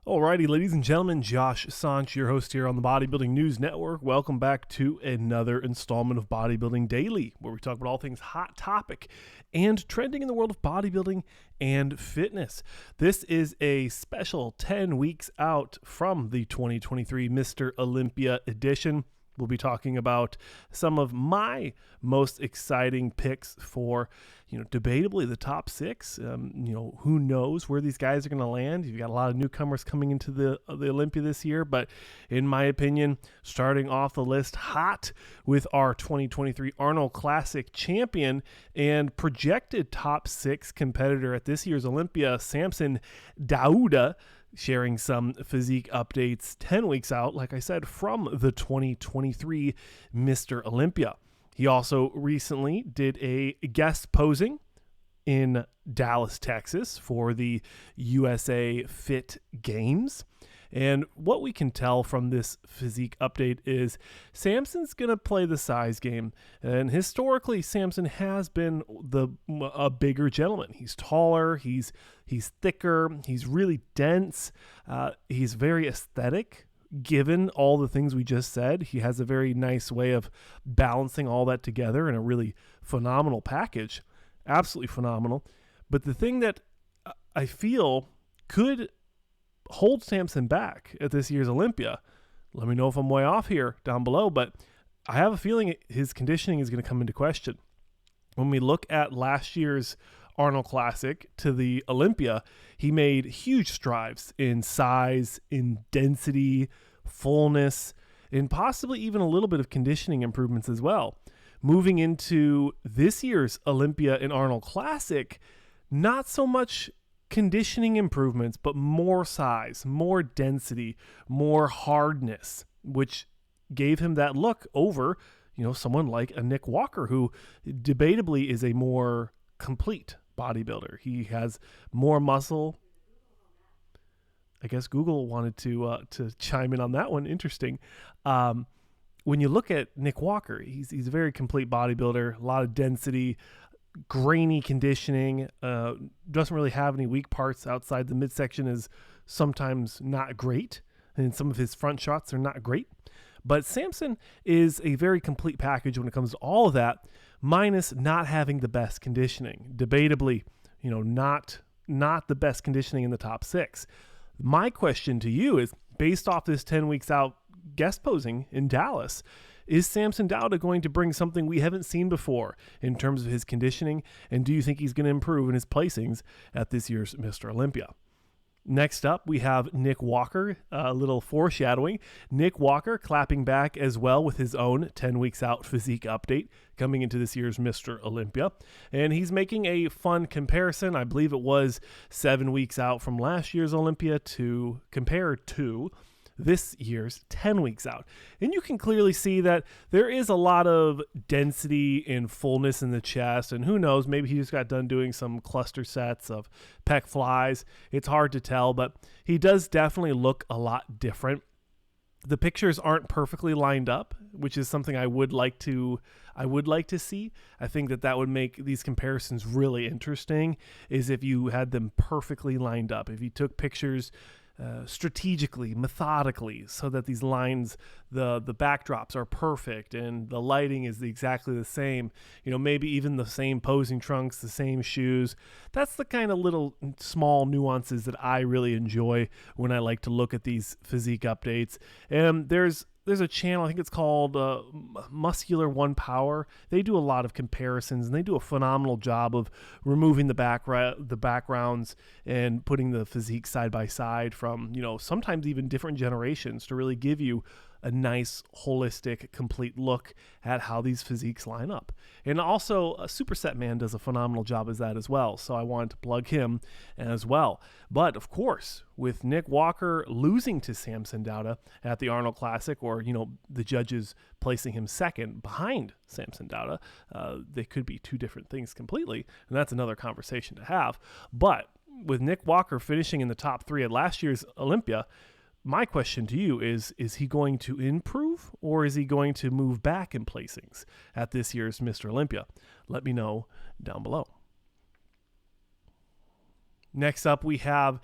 Alrighty, ladies and gentlemen, Josh Sanch, your host here on the Bodybuilding News Network. Welcome back to another installment of Bodybuilding Daily, where we talk about all things hot topic and trending in the world of bodybuilding and fitness. This is a special 10 weeks out from the 2023 Mr. Olympia edition. We'll be talking about some of my most exciting picks for, debatably the top six. Who knows where these guys are going to land. You've got a lot of newcomers coming into the Olympia this year, but in my opinion, starting off the list hot with our 2023 Arnold Classic champion and projected top six competitor at this year's Olympia, Samson Dauda, sharing some physique updates 10 weeks out, like I said, from the 2023 Mr. Olympia. He also recently did a guest posing in Dallas, Texas for the USA Fit Games. And what we can tell from this physique update is Samson's going to play the size game. And historically, Samson has been a bigger gentleman. He's taller, he's thicker, he's really dense, he's very aesthetic. Given all the things we just said, he has a very nice way of balancing all that together in a really phenomenal package. Absolutely phenomenal. But the thing that I feel could hold Samson back at this year's Olympia, let me know if I'm way off here down below, but I have a feeling his conditioning is going to come into question. When we look at last year's Arnold Classic to the Olympia, he made huge strides in size, in density, fullness, and possibly even a little bit of conditioning improvements as well. Moving into this year's Olympia and Arnold Classic, not so much conditioning improvements, but more size, more density, more hardness, which gave him that look over, someone like a Nick Walker, who debatably is a more complete bodybuilder. He has more muscle. I guess Google wanted to chime in on that one. Interesting. When you look at Nick Walker, he's a very complete bodybuilder, a lot of density, grainy conditioning, doesn't really have any weak parts outside the midsection, is sometimes not great, and some of his front shots are not great. But Samson is a very complete package when it comes to all of that, minus not having the best conditioning. Debatably, not the best conditioning in the top six. My question to you is, based off this 10 weeks out guest posing in Dallas, is Samson Dauda going to bring something we haven't seen before in terms of his conditioning? And do you think he's going to improve in his placings at this year's Mr. Olympia? Next up, we have Nick Walker, a little foreshadowing. Nick Walker clapping back as well with his own 10 weeks out physique update coming into this year's Mr. Olympia. And he's making a fun comparison. I believe it was 7 weeks out from last year's Olympia to compare to this year's 10 weeks out. And you can clearly see that there is a lot of density and fullness in the chest, and who knows, maybe he just got done doing some cluster sets of pec flies. It's hard to tell, but he does definitely look a lot different. The pictures aren't perfectly lined up, which is something I would like to see. I think that would make these comparisons really interesting, is if you had them perfectly lined up. If you took pictures strategically, methodically, so that these lines, the backdrops are perfect and the lighting is exactly the same, maybe even the same posing trunks, the same shoes. That's the kind of little small nuances that I really enjoy when I like to look at these physique updates. And there's a channel, I think it's called Muscular One Power. They do a lot of comparisons, and they do a phenomenal job of removing the backgrounds and putting the physique side by side from, sometimes even different generations, to really give you a nice, holistic, complete look at how these physiques line up. And also, Superset Man does a phenomenal job as that as well, so I wanted to plug him as well. But, of course, with Nick Walker losing to Samson Dauda at the Arnold Classic, or, the judges placing him second behind Samson Dauda, they could be two different things completely, and that's another conversation to have. But with Nick Walker finishing in the top three at last year's Olympia, my question to you is he going to improve, or is he going to move back in placings at this year's Mr. Olympia? Let me know down below. Next up, we have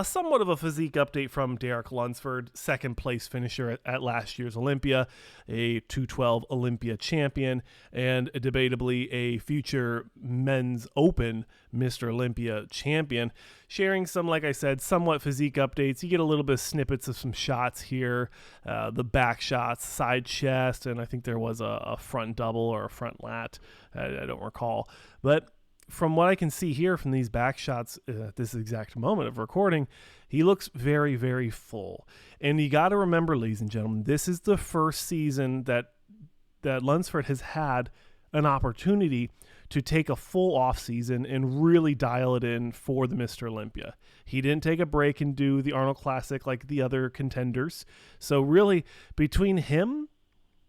somewhat of a physique update from Derek Lunsford, second place finisher at last year's Olympia, a 212 Olympia champion, and debatably a future men's open Mr. Olympia champion, sharing some, like I said, somewhat physique updates. You get a little bit of snippets of some shots here, the back shots, side chest, and I think there was a front double or a front lat. I don't recall. But from what I can see here from these back shots at this exact moment of recording, he looks very, very full. And you got to remember, ladies and gentlemen, this is the first season that Lunsford has had an opportunity to take a full off season and really dial it in for the Mr. Olympia. He didn't take a break and do the Arnold Classic like the other contenders. So really, between him,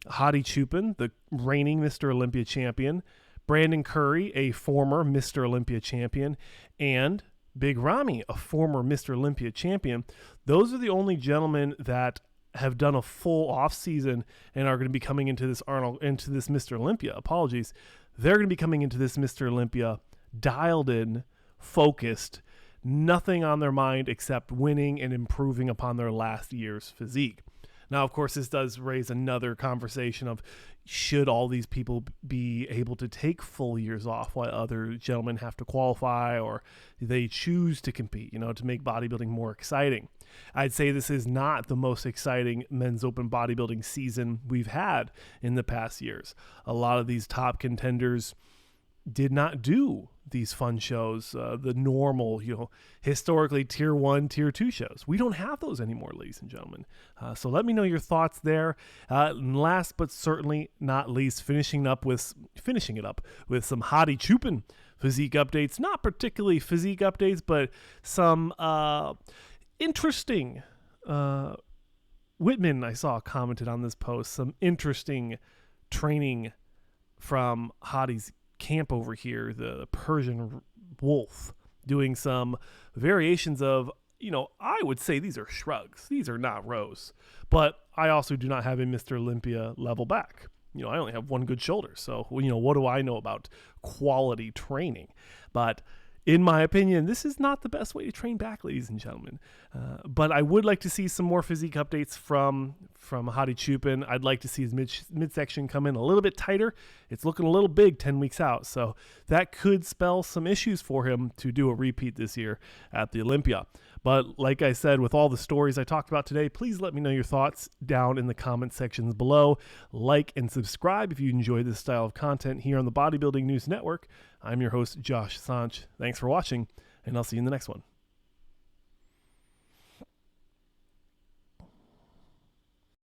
Hadi Choopan, the reigning Mr. Olympia champion, Brandon Curry, a former Mr. Olympia champion, and Big Ramy, a former Mr. Olympia champion. Those are the only gentlemen that have done a full off season and are going to be coming into this Mr. Olympia. Apologies. They're going to be coming into this Mr. Olympia dialed in, focused, nothing on their mind except winning and improving upon their last year's physique. Now, of course, this does raise another conversation of should all these people be able to take full years off while other gentlemen have to qualify or they choose to compete, to make bodybuilding more exciting. I'd say this is not the most exciting men's open bodybuilding season we've had in the past years. A lot of these top contenders did not do these fun shows, the normal, historically tier 1, tier 2 shows. We don't have those anymore, ladies and gentlemen. So let me know your thoughts there. And last but certainly not least, finishing it up with some Hadi Choopan physique updates. Not particularly physique updates, but some interesting. Whitman, I saw, commented on this post. Some interesting training from Hadi's camp over here, the Persian wolf, doing some variations of, I would say these are shrugs. These are not rows. But I also do not have a Mr. Olympia level back. I only have one good shoulder. So, what do I know about quality training? But in my opinion, this is not the best way to train back, ladies and gentlemen. But I would like to see some more physique updates from Hadi Choopan. I'd like to see his midsection come in a little bit tighter. It's looking a little big 10 weeks out. So that could spell some issues for him to do a repeat this year at the Olympia. But like I said, with all the stories I talked about today, please let me know your thoughts down in the comment sections below. Like and subscribe if you enjoy this style of content here on the Bodybuilding News Network. I'm your host, Josh Sanch. Thanks for watching, and I'll see you in the next one.